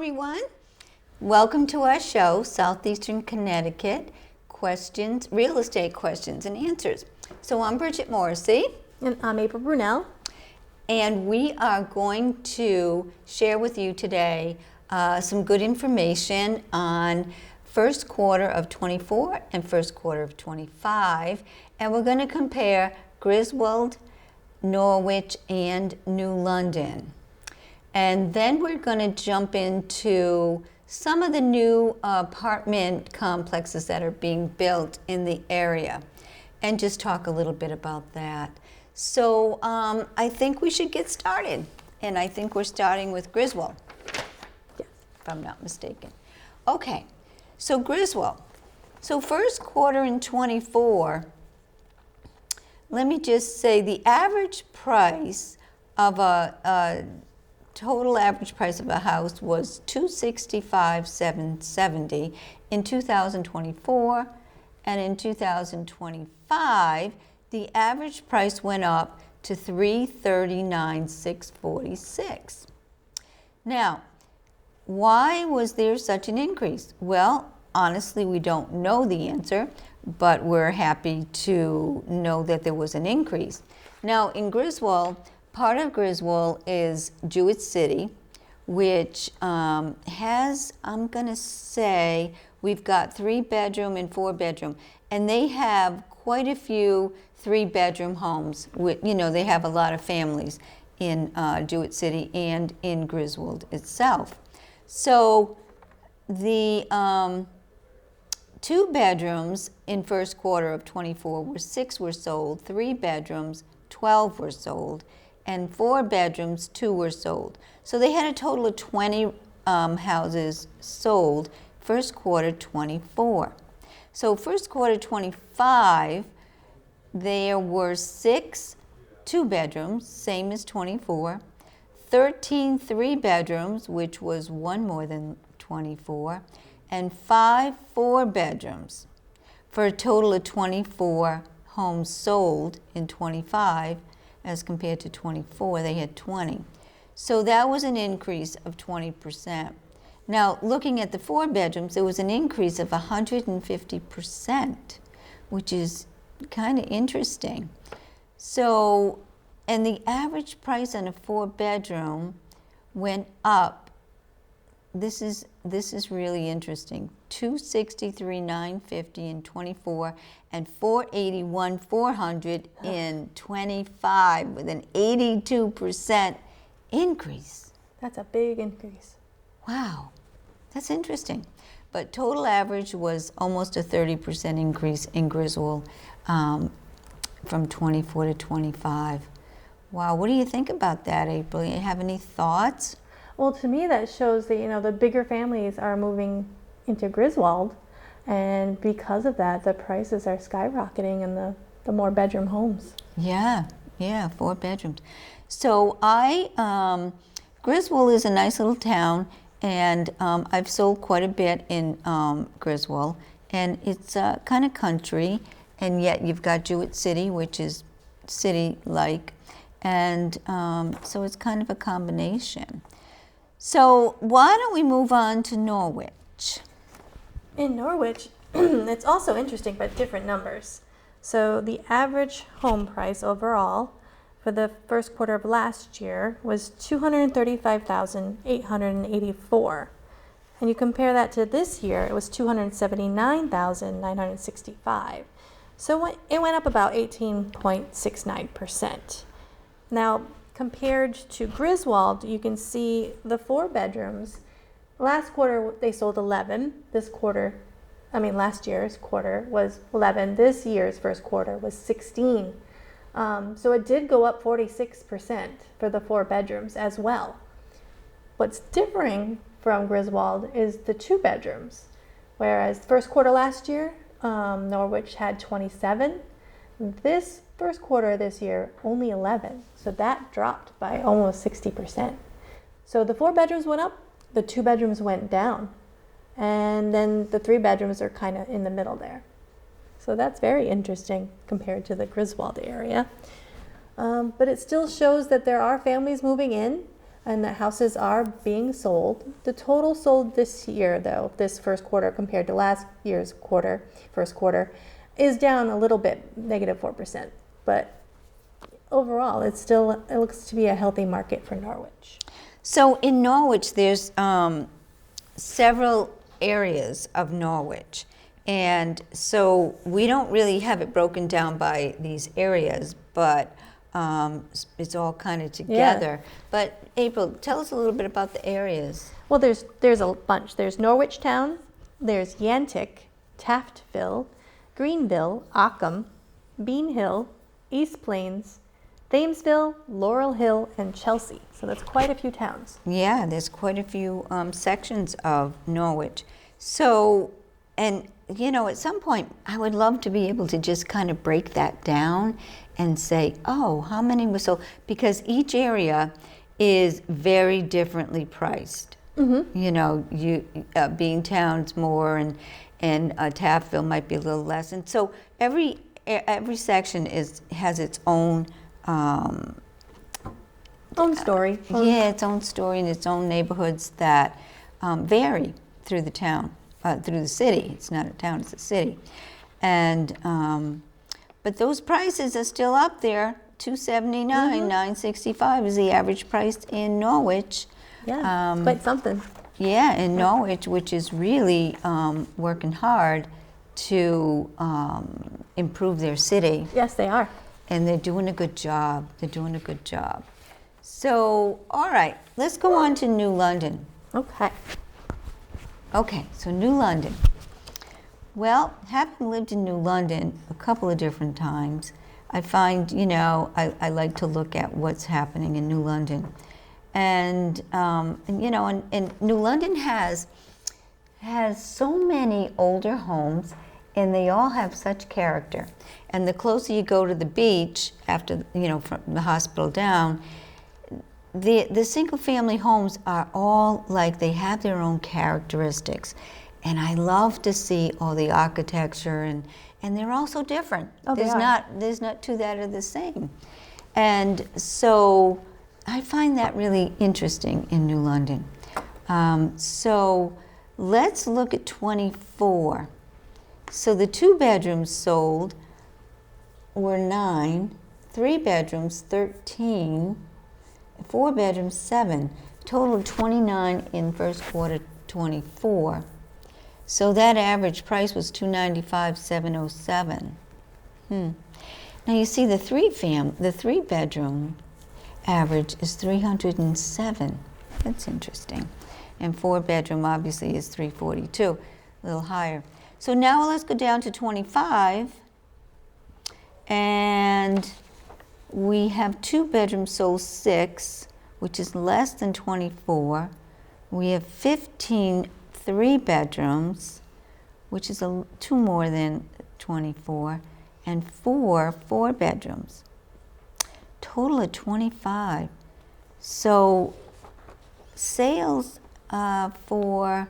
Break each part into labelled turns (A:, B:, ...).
A: everyone. Welcome to our show, Southeastern Connecticut, real estate questions and answers. So I'm Bridget Morrissey.
B: And I'm April Brunelle.
A: And we are going to share with you today some good information on first quarter of 24 and first quarter of 25. And we're going to compare Griswold, Norwich, and New London. And then we're going to jump into some of the new apartment complexes that are being built in the area and just talk a little bit about that. So I think we should get started. And I think we're starting with Griswold, if I'm not mistaken. Okay, so Griswold. So first quarter in 24, let me just say the average price of total average price of a house was $265,770 in 2024, and in 2025 the average price went up to $339,646. Now, why was there such an increase? Well, honestly, we don't know the answer, but we're happy to know that there was an increase. Now, in Griswold, part of Griswold is Jewett City, which has, I'm going to say, we've got 3-bedroom and 4-bedroom, and they have quite a few 3-bedroom homes. They have a lot of families in Jewett City and in Griswold itself. So the 2 bedrooms in first quarter of 24 6 were sold, 3 bedrooms, 12 were sold, and 4 bedrooms, 2 were sold. So they had a total of 20 houses sold first quarter 24. So first quarter 25, there were 6 2-bedrooms, same as 24, 13 3-bedrooms, which was 1 more than 24, and 5 4-bedrooms, for a total of 24 homes sold in 25. As compared to 24, they had 20. So that was an increase of 20%. Now, looking at the 4 bedrooms, there was an increase of 150%, which is kind of interesting. So, and the average price on a 4-bedroom went up. This is really interesting. $263,950 in 24 and $481,400 in 25, with an 82% increase.
B: That's a big increase.
A: Wow, that's interesting. But total average was almost a 30% increase in Griswold from 24 to 25. Wow, what do you think about that, April? You have any thoughts?
B: Well, to me, that shows that, the bigger families are moving into Griswold, and because of that, the prices are skyrocketing in the more bedroom homes.
A: Yeah, 4 bedrooms. So Griswold is a nice little town, and I've sold quite a bit in Griswold, and it's kind of country, and yet you've got Jewett City, which is city-like, and so it's kind of a combination. So why don't we move on to Norwich?
B: In Norwich, it's also interesting, but different numbers. So the average home price overall for the first quarter of last year was $235,884. And you compare that to this year, it was $279,965. So it went up about 18.69%. Now, compared to Griswold, you can see the 4 bedrooms. Last quarter, they sold 11. Last year's quarter was 11. This year's first quarter was 16. So it did go up 46% for the 4 bedrooms as well. What's differing from Griswold is the 2 bedrooms. Whereas first quarter last year, Norwich had 27. This first quarter this year, only 11. So that dropped by almost 60%. So the 4 bedrooms went up, the 2 bedrooms went down. And then the 3 bedrooms are kind of in the middle there. So that's very interesting compared to the Griswold area. But it still shows that there are families moving in. and the houses are being sold. The total sold this year, though, this first quarter compared to last year's first quarter, is down a little bit, -4%. But overall, it looks to be a healthy market for Norwich.
A: So in Norwich, there's several areas of Norwich. And so we don't really have it broken down by these areas, but it's all kind of together.
B: Yeah.
A: But April, tell us a little bit about the areas.
B: Well, there's a bunch. There's Norwich Town, there's Yantic, Taftville, Greenville, Ockham, Bean Hill, East Plains, Thamesville, Laurel Hill, and Chelsea. So that's quite a few towns.
A: Yeah, there's quite a few sections of Norwich. So, and at some point, I would love to be able to just kind of break that down and say, oh, how many were sold? Because each area is very differently priced. Mm-hmm. Beantown's more, and Taftville might be a little less. And so every section has its own
B: story.
A: Its own story and its own neighborhoods that vary through the town, through the city. It's not a town; it's a city. And but those prices are still up there. $279,
B: mm-hmm.
A: $965 is the average price in Norwich.
B: Yeah, it's quite something.
A: Yeah, in Norwich, which is really working hard to improve their city.
B: Yes, they are.
A: And they're doing a good job. So, all right, let's go on to New London. Okay, so New London. Well, having lived in New London a couple of different times, I find, I like to look at what's happening in New London. And New London has so many older homes, and they all have such character. And the closer you go to the beach, after, from the hospital down, the single-family homes are all like they have their own characteristics. And I love to see all the architecture, and they're all so different.
B: Oh,
A: there's not two that are the same. And so I find that really interesting in New London. So let's look at 24. So the 2 bedrooms sold were 9, 3 bedrooms 13, 4 bedrooms 7, total of 29 in first quarter 24. So that average price was $295,707. Now you see the 3 bedroom average is 307. That's interesting. And 4 bedroom obviously is 342, a little higher. So now let's go down to 25, and we have 2 bedrooms sold 6, which is less than 24. We have 15 3 bedrooms, which is 2 more than 24, and 4 bedrooms. Total of 25. So sales for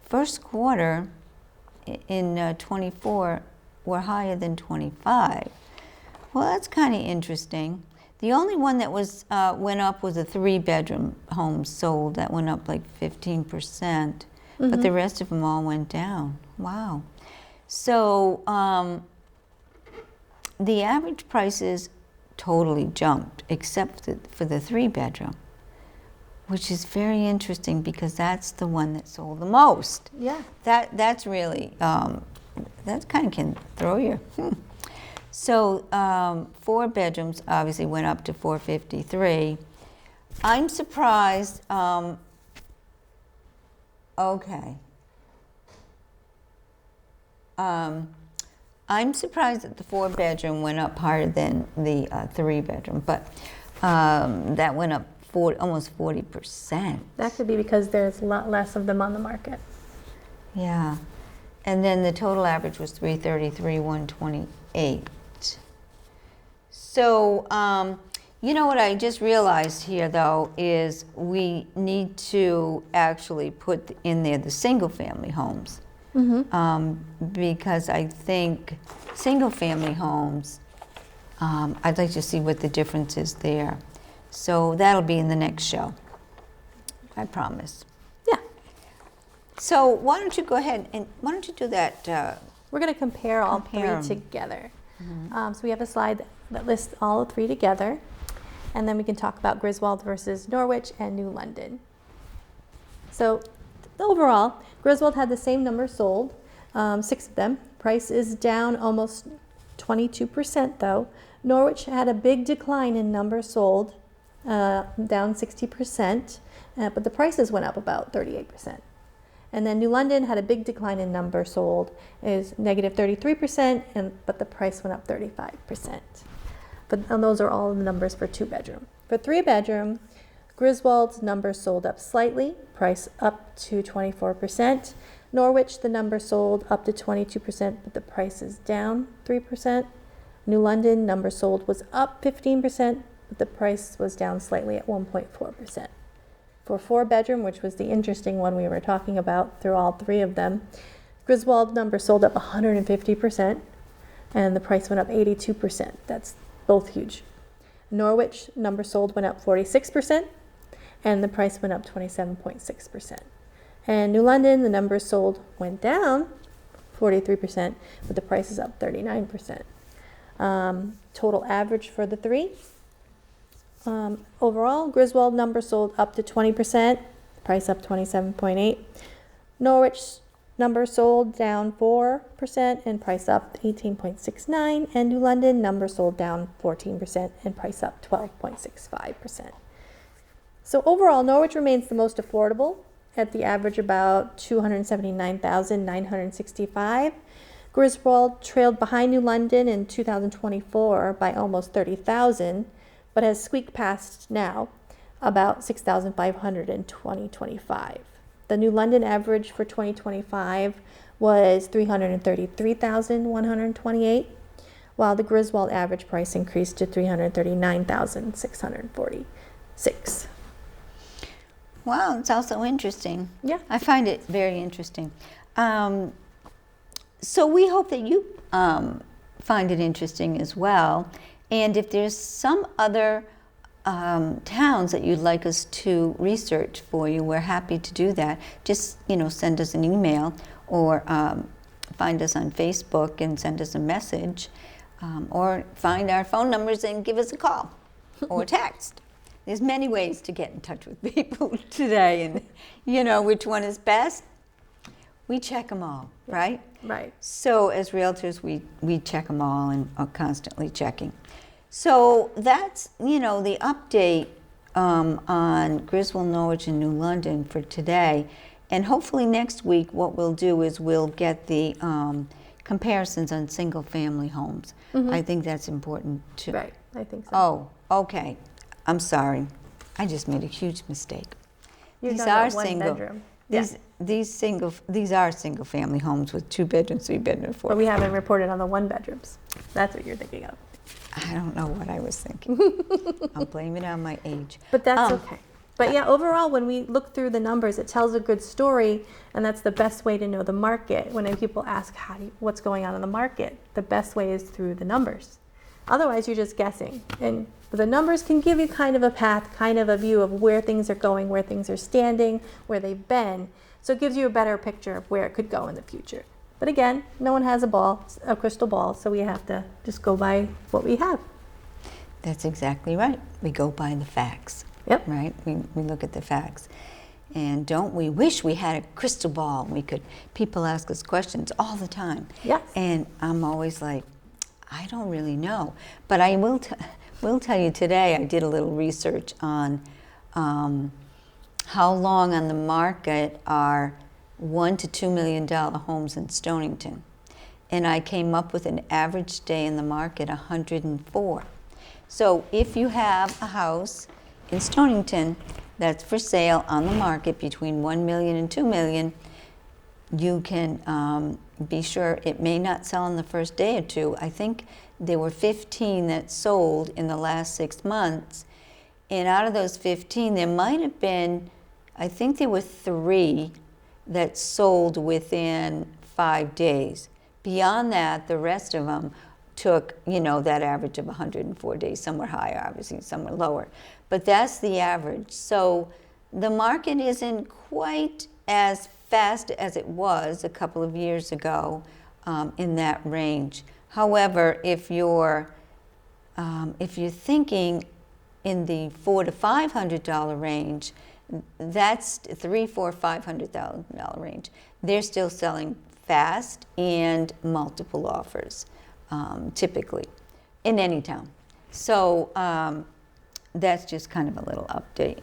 A: first quarter in 24 were higher than 25. Well, that's kind of interesting. The only one that went up was a 3 bedroom home sold. That went up like 15%, mm-hmm. But the rest of them all went down. Wow. So the average prices totally jumped, except for the 3 bedroom, which is very interesting because that's the one that sold the most.
B: Yeah.
A: That's really, that kind of can throw you. So 4 bedrooms obviously went up to $453. I'm surprised. I'm surprised that the 4 bedroom went up higher than the 3 bedroom, but that went up almost 40%.
B: That could be because there's a lot less of them on the market.
A: Yeah, and then the total average was $333,128. So, what I just realized here, though, is we need to actually put in there the single-family homes. Mm-hmm. Because I think single-family homes, I'd like to see what the difference is there. So that'll be in the next show, I promise.
B: Yeah.
A: So why don't you go ahead and why don't you do that?
B: We're going to compare all
A: Compare 'em.
B: three together. So we have a slide that lists all three together, and then we can talk about Griswold versus Norwich and New London. So overall, Griswold had the same number sold, 6 of them. Price is down almost 22% though. Norwich had a big decline in numbers sold, down 60%, but the prices went up about 38%. And then New London had a big decline in numbers sold, is negative 33%, but the price went up 35%. And those are all the numbers for 2-bedroom. For 3-bedroom, Griswold's numbers sold up slightly, price up to 24%. Norwich, the number sold up to 22%, but the price is down 3%. New London, number sold was up 15%, but the price was down slightly at 1.4%. For 4-bedroom, which was the interesting one we were talking about through all 3 of them, Griswold number sold up 150%, and the price went up 82%. That's both huge. Norwich number sold went up 46%, and the price went up 27.6%. And New London, the numbers sold went down 43%, but the price is up 39%. Total average for the 3. Overall, Griswold number sold up to 20%, price up 27.8. Norwich number sold down 4% and price up 18.69. And New London number sold down 14% and price up 12.65%. So overall, Norwich remains the most affordable at the average about $279,965. Griswold trailed behind New London in 2024 by almost $30,000. But has squeaked past now about $6,500 in 2025. The New London average for 2025 was $333,128, while the Griswold average price increased to $339,646.
A: Wow, it's also interesting.
B: Yeah.
A: I find it very interesting. So we hope that you find it interesting as well. And if there's some other towns that you'd like us to research for you, we're happy to do that. Just, send us an email or find us on Facebook and send us a message, or find our phone numbers and give us a call or text. There's many ways to get in touch with people today, and which one is best. We check them all, right?
B: Right.
A: So as realtors, we check them all and are constantly checking. So that's, the update on Griswold, Norwich, and New London for today. And hopefully next week what we'll do is we'll get the comparisons on single-family homes.
B: Mm-hmm.
A: I think that's important too.
B: Right, I think so.
A: Oh, okay. I'm sorry. I just made a huge mistake.
B: You're
A: These
B: talking
A: are
B: about one
A: single.
B: bedroom.
A: These are single family homes with 2 bedrooms, 3 bedrooms, 4.
B: But we haven't reported on the 1-bedrooms. That's what you're thinking of.
A: I don't know what I was thinking. I'll blame it on my age.
B: But that's okay. But yeah, overall, when we look through the numbers, it tells a good story, and that's the best way to know the market. When people ask what's going on in the market, the best way is through the numbers. Otherwise, you're just guessing. And the numbers can give you kind of a path, kind of a view of where things are going, where things are standing, where they've been. So it gives you a better picture of where it could go in the future. But again, no one has a crystal ball, so we have to just go by what we have.
A: That's exactly right. We go by the facts.
B: Yep.
A: Right? We look at the facts. And don't we wish we had a crystal ball? People ask us questions all the time.
B: Yes.
A: And I'm always like, I don't really know. But I will tell you today, I did a little research on how long on the market are $1 to $2 million homes in Stonington. And I came up with an average stay in the market, 104. So if you have a house in Stonington that's for sale on the market between $1 million and $2 million, you can be sure it may not sell in the first day or two. I think there were 15 that sold in the last 6 months. And out of those 15, there might have been, I think there were 3 that sold within 5 days. Beyond that, the rest of them took, that average of 104 days, somewhere higher, obviously, somewhere lower. But that's the average. So the market isn't quite as fast as it was a couple of years ago in that range. However, if you're thinking in the $400 to $500 range, that's $500,000 range. They're still selling fast and multiple offers, typically, in any town. So that's just kind of a little update.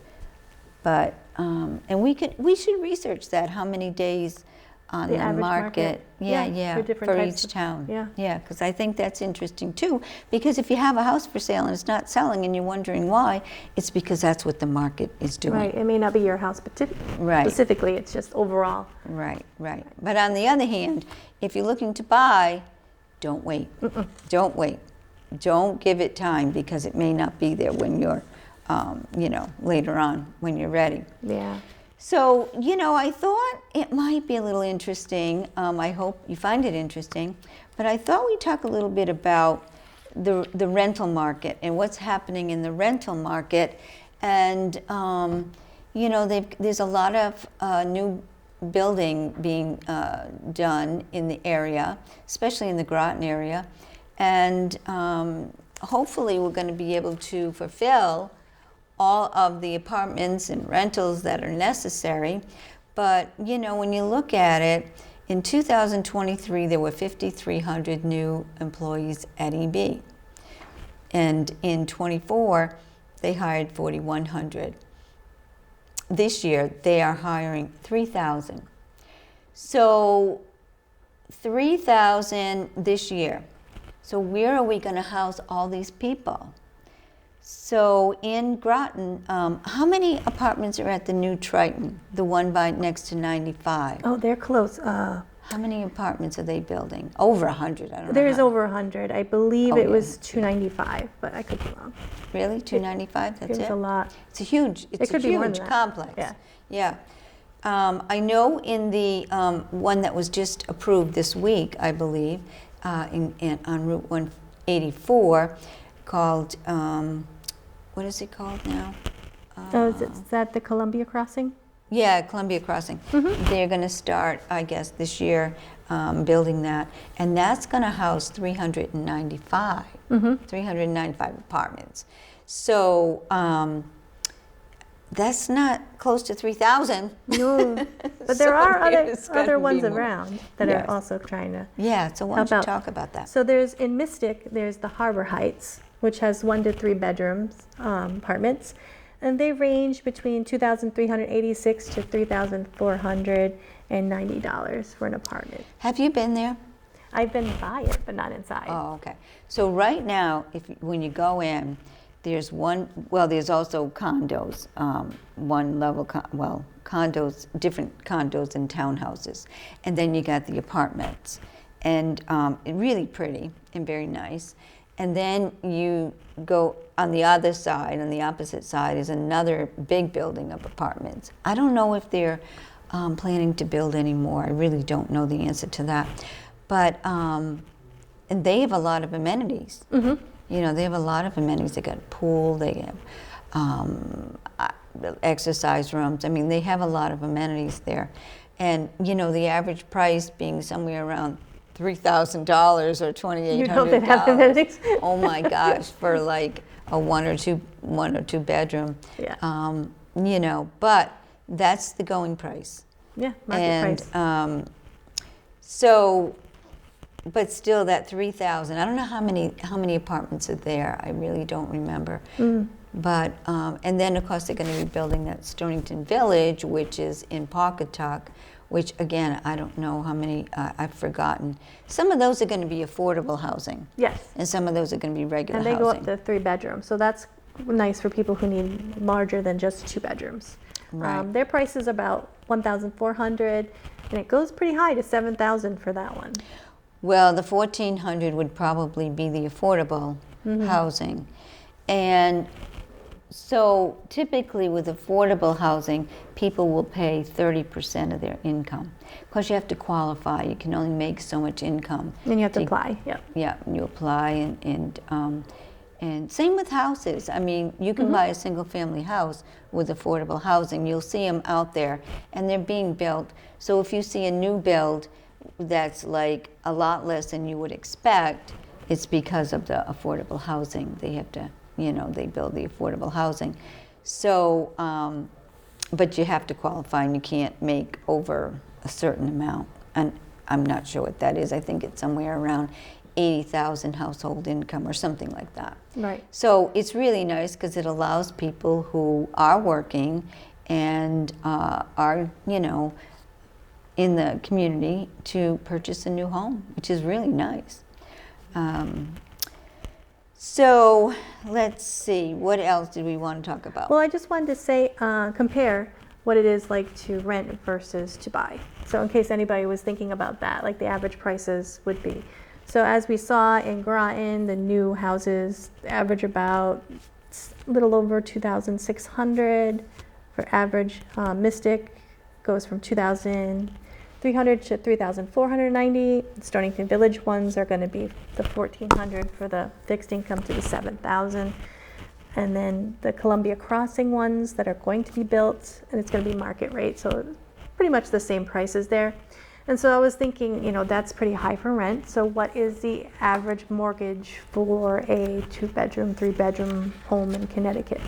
A: But and we should research that, how many days on the market. For each town. Yeah, because I think that's interesting too. Because if you have a house for sale and it's not selling and you're wondering why, it's because that's what the market is doing.
B: Right. It may not be your house, but specifically, it's just overall.
A: Right. But on the other hand, if you're looking to buy, don't wait. Don't wait. Don't give it time, because it may not be there when you're, later on when you're ready.
B: Yeah.
A: So, I thought it might be a little interesting. I hope you find it interesting. But I thought we'd talk a little bit about the rental market and what's happening in the rental market. And, there's a lot of new building being done in the area, especially in the Groton area. And hopefully we're going to be able to fulfill all of the apartments and rentals that are necessary. But, when you look at it, in 2023, there were 5,300 new employees at EB. And in 24, they hired 4,100. This year, they are hiring 3,000. So 3,000 this year. So where are we going to house all these people? So in Groton, how many apartments are at the new Triton, the one next to 95?
B: Oh, they're close.
A: How many apartments are they building? Over 100, I don't know.
B: There's over 100. I believe it was 295, but I could be wrong.
A: Really? 295? That's it?
B: It's a lot.
A: It's a huge complex. Yeah. I know in the one that was just approved this week, I believe, on Route 184, called, what is it called now?
B: Is that the Columbia Crossing?
A: Yeah, Columbia Crossing. They're going to start, I guess, this year building that. And that's going to house 395 apartments. So that's not close to 3,000.
B: No, but there are other ones around that are also trying to
A: so why don't you talk about that?
B: So in Mystic, there's the Harbor Heights, which has 1 to 3 bedrooms apartments. And they range between $2,386 to $3,490 for an apartment.
A: Have you been there?
B: I've been by it, but not inside.
A: Oh, okay. So right now, when you go in, there's there's also condos, condos, different condos and townhouses. And then you got the apartments. And really pretty and very nice. And then you go on the other side, on the opposite side, is another big building of apartments. I don't know if they're planning to build any more. I really don't know the answer to that. But, and they have a lot of amenities. They have a lot of amenities. They got a pool, they have exercise rooms. I mean, they have a lot of amenities there. And, the average price being somewhere around $3,000 or $2,800.
B: You know they have amenities.
A: Oh my gosh, for like a one or two bedroom.
B: Yeah.
A: But that's the going price.
B: Yeah, market price.
A: So, but still that 3,000. I don't know how many apartments are there. I really don't remember. But and then of course they're going to be building that Stonington Village, which is in Pawcatuck. Which, again, I don't know how many, I've forgotten. Some of those are going to be affordable housing.
B: Yes.
A: And some of those are going to be regular housing.
B: And they go up to 3 bedrooms, so that's nice for people who need larger than just 2 bedrooms.
A: Right.
B: Their price is about $1,400, and it goes pretty high to $7,000 for that one.
A: Well, the $1,400 would probably be the affordable housing. And So typically with affordable housing, people will pay 30% of their income because you have to qualify. You can only make so much income.
B: And you have to apply, yeah.
A: Yeah, you apply and same with houses. I mean, you can buy a single family house with affordable housing. You'll see them out there and they're being built. So if you see a new build that's like a lot less than you would expect, it's because of the affordable housing. They have to, they build the affordable housing. So, but you have to qualify and you can't make over a certain amount. And I'm not sure what that is. I think it's somewhere around 80,000 household income or something like that.
B: Right.
A: So it's really nice because it allows people who are working and are, in the community to purchase a new home, which is really nice. So let's see, what else did we want to talk about?
B: Well, I just wanted to say, compare what it is like to rent versus to buy. So in case anybody was thinking about that, like the average prices would be. So as we saw in Groton, the new houses average about a little over 2,600 for average. Mystic goes from 2,300 to 3,490. Stonington Village ones are going to be the 1,400 for the fixed income to the 7,000. And then the Columbia Crossing ones that are going to be built, and it's going to be market rate, so pretty much the same prices there. And so I was thinking, that's pretty high for rent. So what is the average mortgage for a 2-bedroom, 3-bedroom home in Connecticut?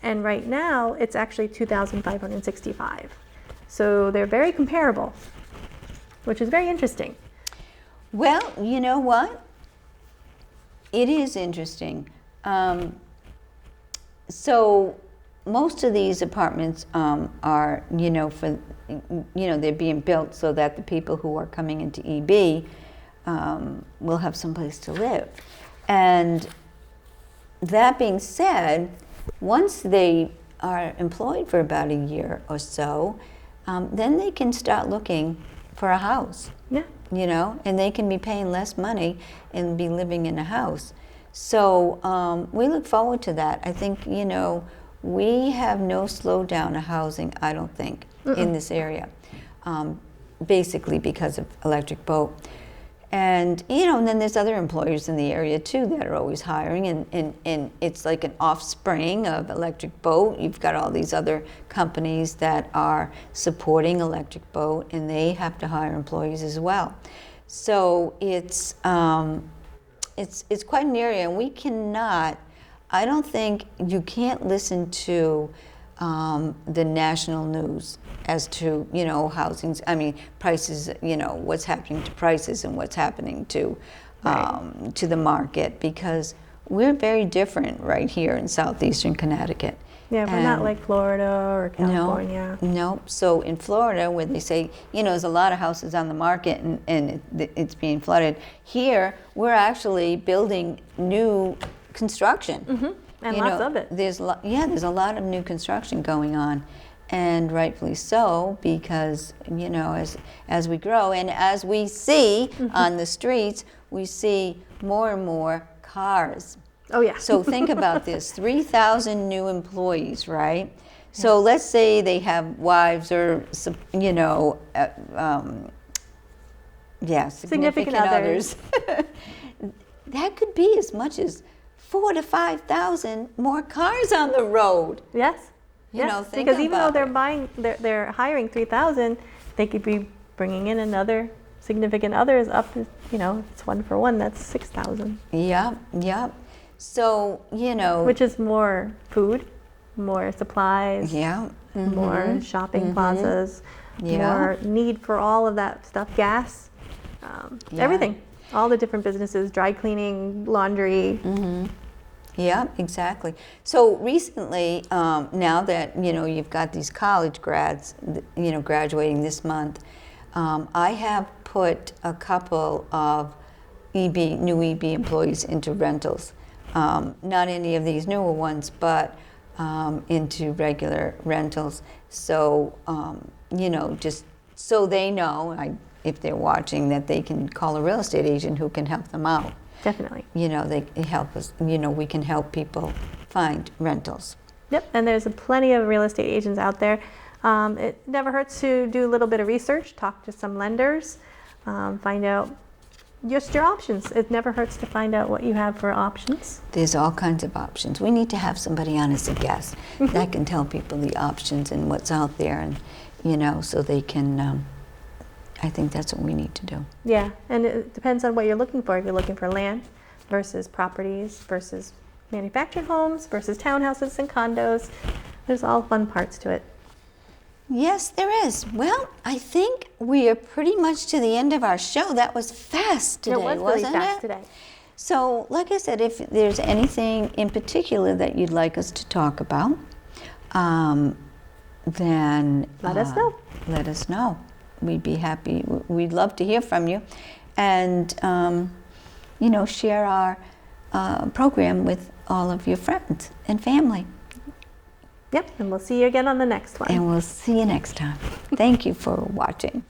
B: And right now, it's actually $2,565. So they're very comparable, which is very interesting.
A: Well, you know what? It is interesting. So most of these apartments are, they're being built so that the people who are coming into EB will have someplace to live. And that being said, once they are employed for about a year or so, then they can start looking for a house.
B: Yeah.
A: And they can be paying less money and be living in a house. So we look forward to that. I think, we have no slowdown of housing, I don't think, in this area, basically because of electric boat. And, and then there's other employers in the area, too, that are always hiring. And it's like an offspring of electric boat. You've got all these other companies that are supporting electric boat, and they have to hire employees as well. So it's quite an area, and we cannot, I don't think, you can't listen to the national news as to, housings, prices, what's happening to prices and what's happening to the market, because we're very different right here in Southeastern Connecticut.
B: Yeah, we're not like Florida or California.
A: No. So in Florida, where they say, there's a lot of houses on the market and it's being flooded, here we're actually building new construction.
B: Mm-hmm. And lots of it.
A: There's a lot of new construction going on, and rightfully so, because as we grow and as we see on the streets, we see more and more cars.
B: Oh yeah.
A: So think about this: 3,000 new employees, right? So let's say they have wives or significant others. That could be as much as 4,000 to 5,000 more cars on the road.
B: Yes.
A: Think
B: because even though
A: about
B: they're hiring 3,000, they could be bringing in another significant others up. It's 1 for 1. That's 6,000.
A: Yeah. So
B: which is more food, more supplies.
A: Yeah. Mm-hmm.
B: More shopping plazas.
A: Yeah.
B: More need for all of that stuff. Gas. Everything. All the different businesses, dry cleaning, laundry.
A: Mm-hmm. Yeah, exactly. So recently, now that you've got these college grads, graduating this month, I have put a couple of new EB employees into rentals. Not any of these newer ones, but into regular rentals. So just so they know, if they're watching, that they can call a real estate agent who can help them out.
B: Definitely.
A: They help us. We can help people find rentals.
B: Yep, and there's plenty of real estate agents out there. It never hurts to do a little bit of research, talk to some lenders, find out just your options. It never hurts to find out what you have for options.
A: There's all kinds of options. We need to have somebody on as a guest that can tell people the options and what's out there, and so they can. I think that's what we need to do.
B: Yeah, and it depends on what you're looking for. If you're looking for land versus properties versus manufactured homes versus townhouses and condos, there's all fun parts to it.
A: Yes, there is. Well, I think we are pretty much to the end of our show. That was fast today,
B: It was really
A: wasn't
B: fast
A: it?
B: today.
A: So, like I said, if there's anything in particular that you'd like us to talk about, then
B: Let us know.
A: Let us know. We'd be happy. We'd love to hear from you, and share our program with all of your friends and family.
B: Yep, and we'll see you again on the next one.
A: And we'll see you next time. Thank you for watching.